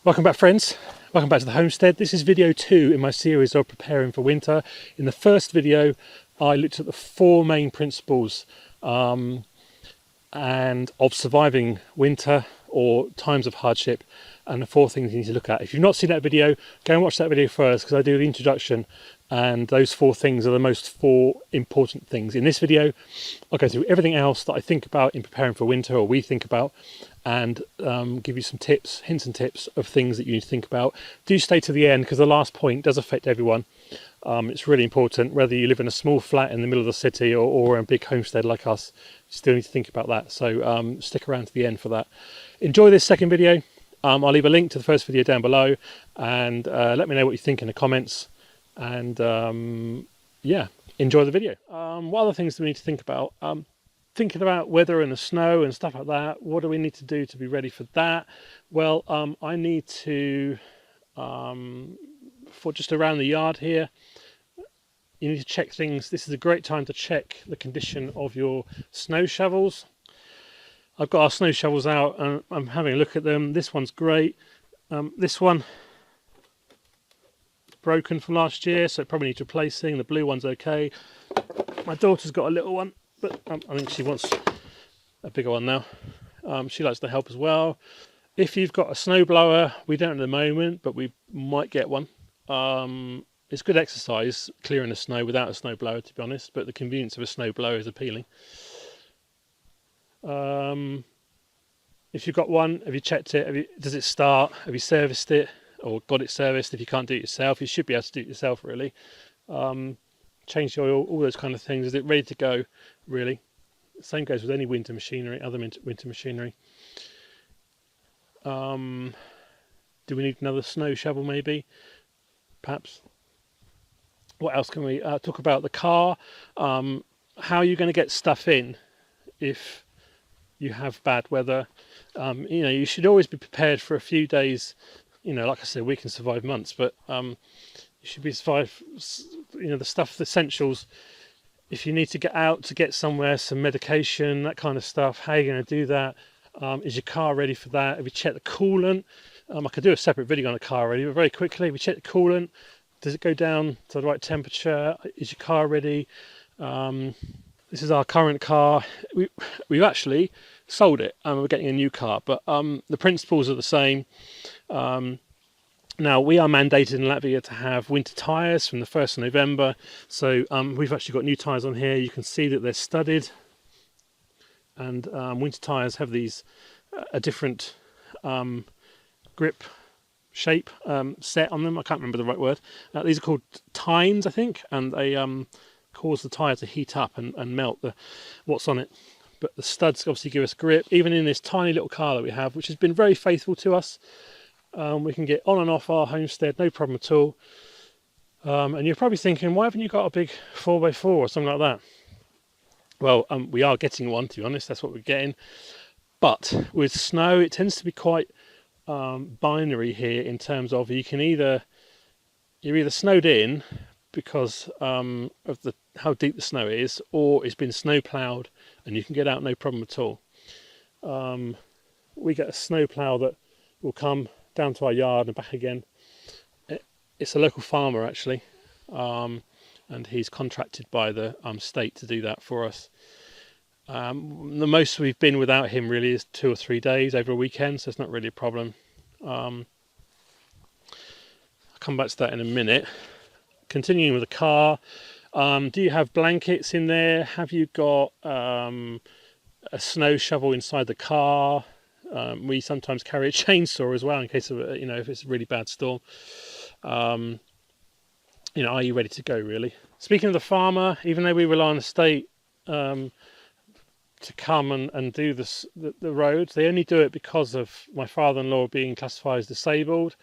Welcome back, friends. Welcome back to the homestead. This is video 2 in my series of preparing for winter. In the first video I looked at the 4 main principles and of surviving winter or times of hardship, and the 4 things you need to look at. If you've not seen that video, go and watch that video first, because I do the introduction and those 4 things are the most 4 important things. In this video I'll go through everything else that I think about in preparing for winter, or we think about, and give you some tips, hints and tips of things that you need to think about. Do stay to the end, because the last point does affect everyone. It's really important, whether you live in a small flat in the middle of the city or a big homestead like us. You still need to think about that, so stick around to the end for that. Enjoy this second video. I'll leave a link to the first video down below, and let me know what you think in the comments, and yeah, enjoy the video. What other things do we need to think about? Thinking about weather and the snow and stuff like that. What do we need to do to be ready for that? Well, I need to, for just around the yard here, you need to check things. This is a great time to check the condition of your snow shovels. I've got our snow shovels out and I'm having a look at them. This one's great. This one broken from last year, so it probably needs replacing. The blue one's okay. My daughter's got a little one, but I think she wants a bigger one now. She likes to help as well. If you've got a snowblower, we don't at the moment, but we might get one. It's good exercise clearing the snow without a snowblower, to be honest, but the convenience of a snowblower is appealing. If you've got one, have you checked it? Does it start? Have you serviced it or got it serviced? If you can't do it yourself, you should be able to do it yourself, really. Change the oil, all those kind of things. Is it ready to go, really? Same goes with any winter machinery, other winter machinery. Do we need another snow shovel, maybe? Perhaps. What else can we talk about? The car. How are you going to get stuff in if you have bad weather? You know, you should always be prepared for a few days. You know, like I said, we can survive months, but you should be survive. You know, the stuff, the essentials. If you need to get out to get somewhere, some medication, that kind of stuff. How are you going to do that? Is your car ready for that? Have you checked the coolant? I could do a separate video on the car already, but very quickly, have you checked the coolant? Does it go down to the right temperature? Is your car ready? This is our current car. We've actually sold it and we're getting a new car, but the principles are the same. Now, we are mandated in Latvia to have winter tyres from the 1st of November, so we've actually got new tyres on here. You can see that they're studded, and winter tyres have these a different grip shape set on them. I can't remember the right word. These are called tines, I think, and they cause the tyre to heat up and melt what's on it. But the studs obviously give us grip, even in this tiny little car that we have, which has been very faithful to us. We can get on and off our homestead, no problem at all. And you're probably thinking, why haven't you got a big 4x4 or something like that? Well, we are getting one, to be honest. That's what we're getting. But with snow, it tends to be quite binary here, in terms of you're either snowed in because of how deep the snow is, or it's been snow ploughed and you can get out no problem at all. We get a snow plough that will come down to our yard and back again. It's a local farmer, actually, and he's contracted by the state to do that for us. The most we've been without him really is 2 or 3 days over a weekend, so it's not really a problem. I'll come back to that in a minute. Continuing with the car, do you have blankets in there? Have you got a snow shovel inside the car? We sometimes carry a chainsaw as well in case of, you know, if it's a really bad storm. You know, are you ready to go, really? Speaking of the farmer, even though we rely on the state to come and do the roads, they only do it because of my father-in-law being classified as disabled.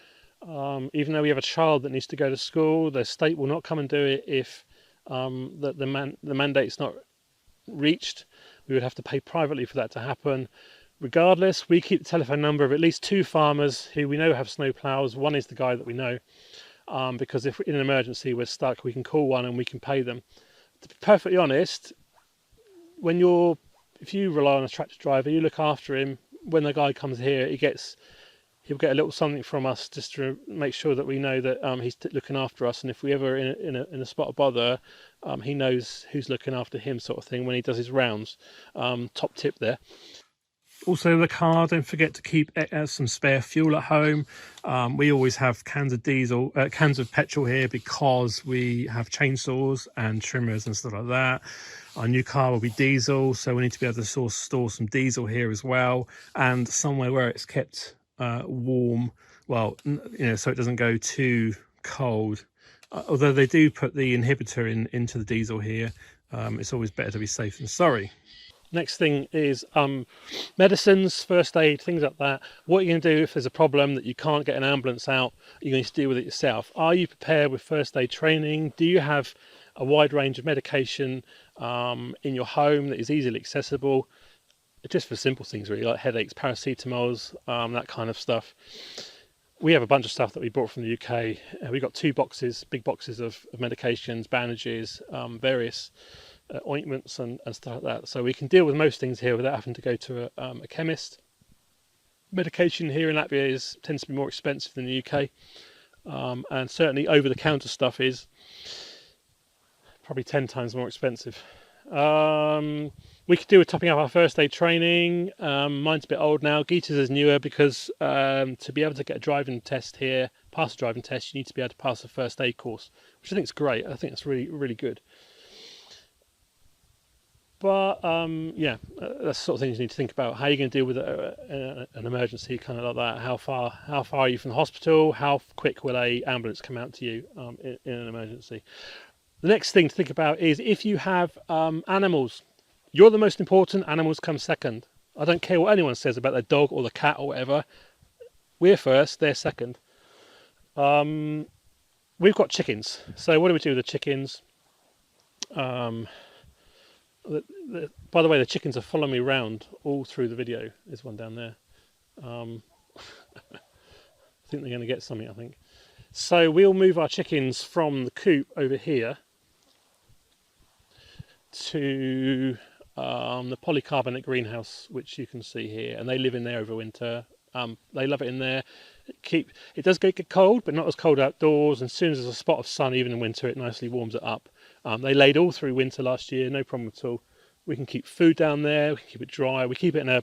Even though we have a child that needs to go to school, the state will not come and do it if the mandate's not reached. We would have to pay privately for that to happen. Regardless, we keep the telephone number of at least 2 farmers who we know have snow ploughs. One is the guy that we know, because if in an emergency we're stuck, we can call one and we can pay them. To be perfectly honest, if you rely on a tractor driver, you look after him. When the guy comes here, he gets he'll get a little something from us just to make sure that we know that he's looking after us, and if we ever in a spot of bother, he knows who's looking after him, sort of thing, when he does his rounds. Top tip there. Also, the car, don't forget to keep some spare fuel at home. We always have cans of cans of petrol here because we have chainsaws and trimmers and stuff like that. Our new car will be diesel, so we need to be able to store some diesel here as well, and somewhere where it's kept warm, well, so it doesn't go too cold. Although they do put the inhibitor into the diesel here, it's always better to be safe than sorry. Next thing is medicines, first aid, things like that. What are you going to do if there's a problem that you can't get an ambulance out? You're going to deal with it yourself. Are you prepared with first aid training? Do you have a wide range of medication in your home that is easily accessible? Just for simple things really, like headaches, paracetamols, that kind of stuff. We have a bunch of stuff that we brought from the UK. We got 2 boxes, big boxes of medications, bandages, various ointments and stuff like that, so we can deal with most things here without having to go to a chemist. Medication here in Latvia tends to be more expensive than the UK, and certainly over-the-counter stuff is probably 10 times more expensive. We could do with topping up our first aid training. Mine's a bit old now. Gita's is newer because to be able to get a driving test here, pass a driving test, you need to be able to pass a first aid course, which I think is great. I think that's really, really good. But yeah, that's the sort of things you need to think about. How are you going to deal with an emergency kind of like that? How far are you from the hospital? How quick will a ambulance come out to you in an emergency? The next thing to think about is if you have animals, you're the most important, animals come second. I don't care what anyone says about their dog or the cat or whatever. We're first, they're second. We've got chickens. So what do we do with the chickens? By the way, the chickens are following me around all through the video. There's one down there. I think they're going to get something, I think. So we'll move our chickens from the coop over here to the polycarbonate greenhouse, which you can see here, and they live in there over winter. They love it in there. It does get cold, but not as cold outdoors, and as soon as there's a spot of sun, even in winter, it nicely warms it up. They laid all through winter last year, no problem at all. We can keep food down there, we can keep it dry, we keep it in a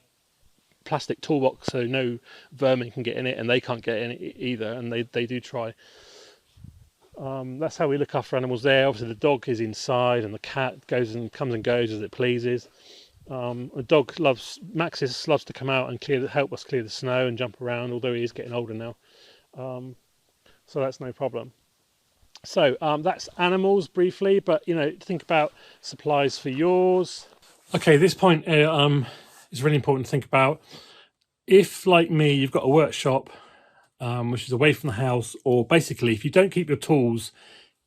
plastic toolbox so no vermin can get in it, and they can't get in it either, and they do try. That's how we look after animals there. Obviously the dog is inside, and the cat comes and goes as it pleases. The dog Maxis loves to come out and help us clear the snow and jump around, although he is getting older now. So that's no problem. So that's animals briefly, but think about supplies for yours. Okay, this point is really important to think about. If, like me, you've got a workshop which is away from the house, or basically if you don't keep your tools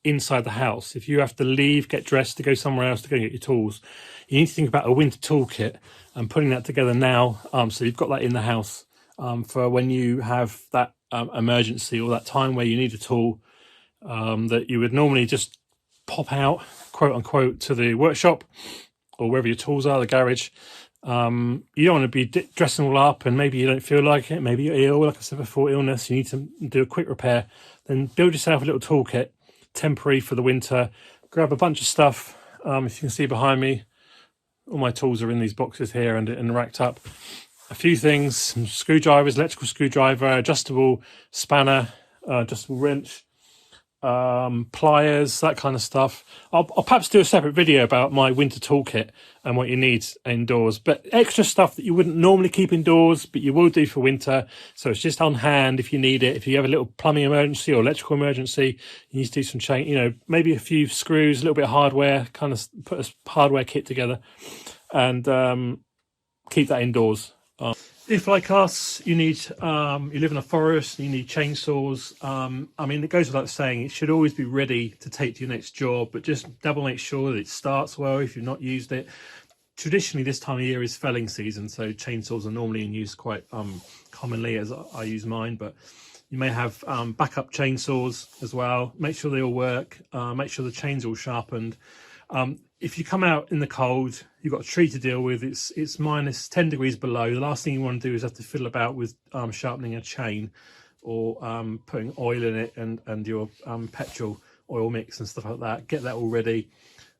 inside the house, if you have to leave, get dressed to go somewhere else to go and get your tools, you need to think about a winter toolkit and putting that together now, so you've got that in the house for when you have that emergency or that time where you need a tool that you would normally just pop out, quote unquote, to the workshop or wherever your tools are, the garage. You don't want to be dressing all up, and maybe you don't feel like it, maybe you're ill, like I said before, illness, you need to do a quick repair. Then build yourself a little toolkit, temporary for the winter. Grab a bunch of stuff. If you can see behind me, all my tools are in these boxes here and racked up. A few things, some screwdrivers, electrical screwdriver, adjustable spanner, adjustable wrench, pliers, that kind of stuff. I'll perhaps do a separate video about my winter toolkit and what you need indoors, but extra stuff that you wouldn't normally keep indoors but you will do for winter, so it's just on hand if you need it. If you have a little plumbing emergency or electrical emergency, you need to do some change, maybe a few screws, a little bit of hardware, kind of put a hardware kit together and keep that indoors. If, like us, you live in a forest, you need chainsaws. It goes without saying, it should always be ready to take to your next job, but just double make sure that it starts well if you've not used it. Traditionally, this time of year is felling season, so chainsaws are normally in use quite commonly, as I use mine, but you may have backup chainsaws as well. Make sure they all work, make sure the chain's all sharpened. If you come out in the cold, you've got a tree to deal with. It's minus 10 degrees below. The last thing you want to do is have to fiddle about with sharpening a chain, or putting oil in it and your petrol oil mix and stuff like that. Get that all ready,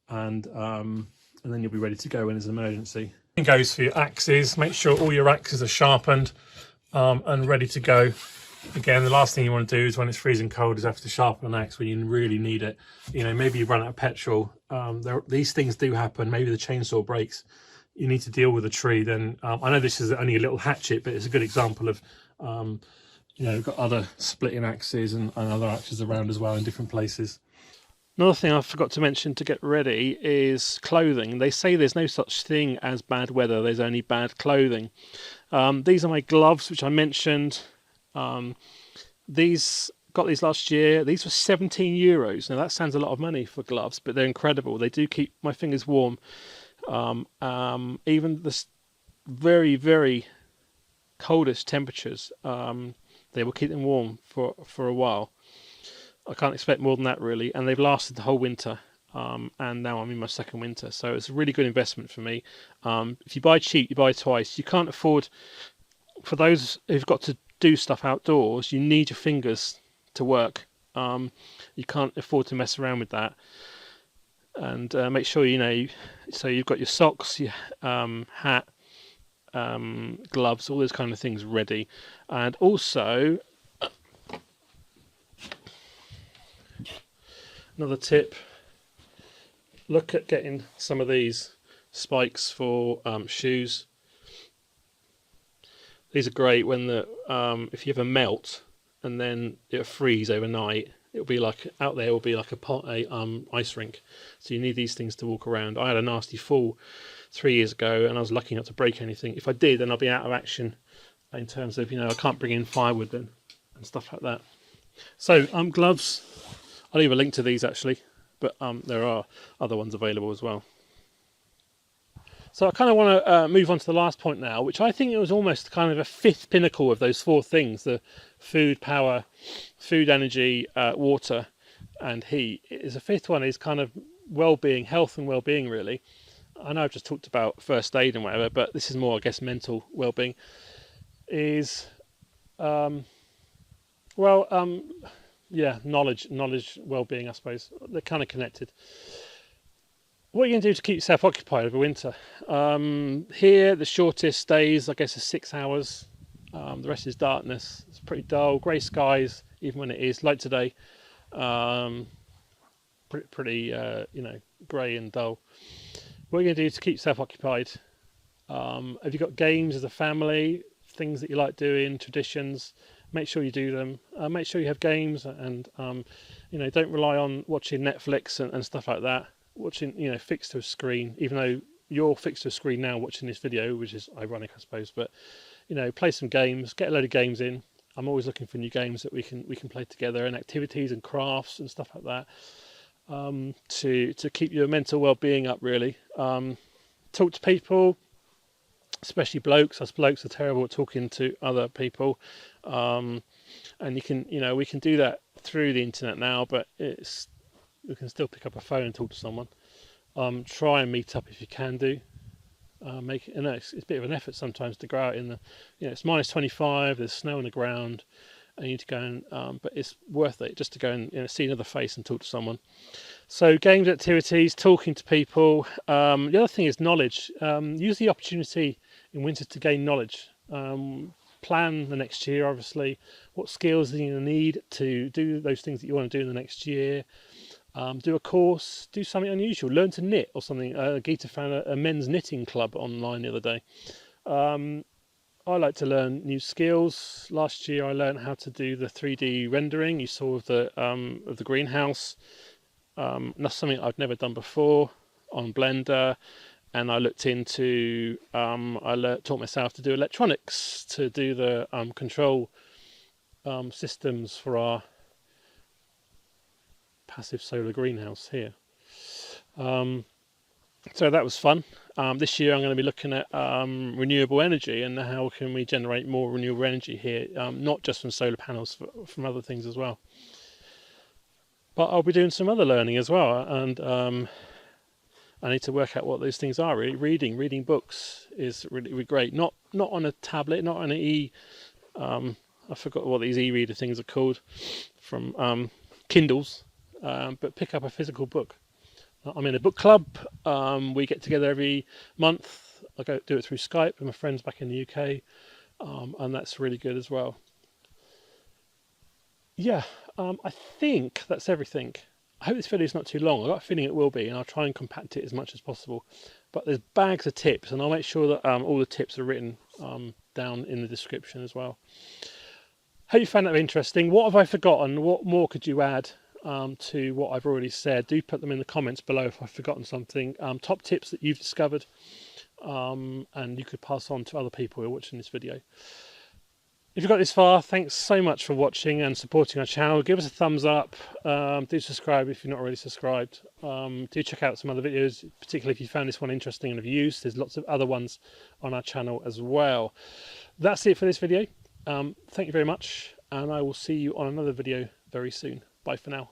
and then you'll be ready to go when there's an emergency. It goes for your axes. Make sure all your axes are sharpened and ready to go. Again, the last thing you want to do is when it's freezing cold is have to sharpen an axe when you really need it. You know, maybe you run out of petrol. These things do happen. Maybe the chainsaw breaks. You need to deal with a tree. Then I know this is only a little hatchet, but it's a good example of you know, we've got other splitting axes and other axes around as well in different places. Another thing I forgot to mention to get ready is clothing. They say there's no such thing as bad weather, there's only bad clothing. These are my gloves, which I mentioned. These got these last year. These were €17. Now that sounds a lot of money for gloves, but they're incredible. They do keep my fingers warm. Even the very, very coldest temperatures, they will keep them warm for a while. I can't expect more than that really, and they've lasted the whole winter, and now I'm in my second winter, so it's a really good investment for me. If you buy cheap, you buy twice. You can't afford, for those who've got to do stuff outdoors, you need your fingers to work. You can't afford to mess around with that, and make sure you know, so you've got your socks, your hat, gloves, all those kind of things ready. And also, another tip, look at getting some of these spikes for shoes. These are great when if you have a melt and then it'll freeze overnight. It'll be like out there. Will be like a ice rink. So you need these things to walk around. I had a nasty fall 3 years ago, and I was lucky not to break anything. If I did, then I'll be out of action in terms of, you know, I can't bring in firewood then and stuff like that. So gloves. I'll leave a link to these actually, but there are other ones available as well. So I kind of want to move on to the last point now, which I think it was almost kind of a fifth pinnacle of those four things: the food, power, food, energy, water, and heat. Is a fifth one is kind of well-being, health and well-being really. I know I've just talked about first aid and whatever, but this is more, I guess, mental well-being. Is yeah, knowledge, well-being, I suppose. They're kind of connected. What are you going to do to keep yourself occupied over winter? Here, the shortest days, I guess, is 6 hours. The rest is darkness. It's pretty dull, grey skies, even when it is, like today. Pretty you know, grey and dull. What are you going to do to keep yourself occupied? Have you got games as a family, things that you like doing, traditions? Make sure you do them. Make sure you have games, and you know, don't rely on watching Netflix and stuff like that. Watching, you know, fixed to a screen, even though you're fixed to a screen now watching this video, which is ironic, I suppose. But you know, play some games, get a load of games in. I'm always looking for new games that we can play together, and activities and crafts and stuff like that, to keep your mental well-being up. Really, talk to people, especially blokes. Us blokes are terrible at talking to other people, and we can do that through the internet now, but we can still pick up a phone and talk to someone. Try and meet up if you can do. Make it. It's a bit of an effort sometimes to go out in the, you know, it's minus 25. There's snow on the ground, and you need to go and, but it's worth it just to go and, you know, see another face and talk to someone. So games, activities, talking to people. The other thing is knowledge. Use the opportunity in winter to gain knowledge. Plan the next year, obviously. What skills are you going to need to do those things that you want to do in the next year? Do a course, do something unusual, learn to knit or something. Gita found a men's knitting club online the other day. I like to learn new skills. Last year I learned how to do the 3D rendering you saw of the greenhouse. That's something I've never done before on Blender. And I looked into, taught myself to do electronics, to do the control systems for our passive solar greenhouse here. So that was fun. This year I'm going to be looking at renewable energy and how can we generate more renewable energy here, not just from solar panels, from other things as well. But I'll be doing some other learning as well, and I need to work out what those things are. Really, reading books is really great. Not on a tablet, not on an I forgot what these e-reader things are called from Kindles, but pick up a physical book. I'm in a book club. We get together every month. I do it through Skype with my friends back in the UK, and that's really good as well. Yeah, I think that's everything. I hope this video is not too long. I've got a feeling it will be, and I'll try and compact it as much as possible. But there's bags of tips, and I'll make sure that all the tips are written down in the description as well. Hope you found that interesting. What have I forgotten? What more could you add to what I've already said? Do put them in the comments below if I've forgotten something. Top tips that you've discovered and you could pass on to other people who are watching this video. If you got this far, thanks so much for watching and supporting our channel. Give us a thumbs up. Do subscribe if you're not already subscribed. Do check out some other videos, particularly if you found this one interesting and of use. There's lots of other ones on our channel as well. That's it for this video. Thank you very much, and I will see you on another video very soon. Bye for now.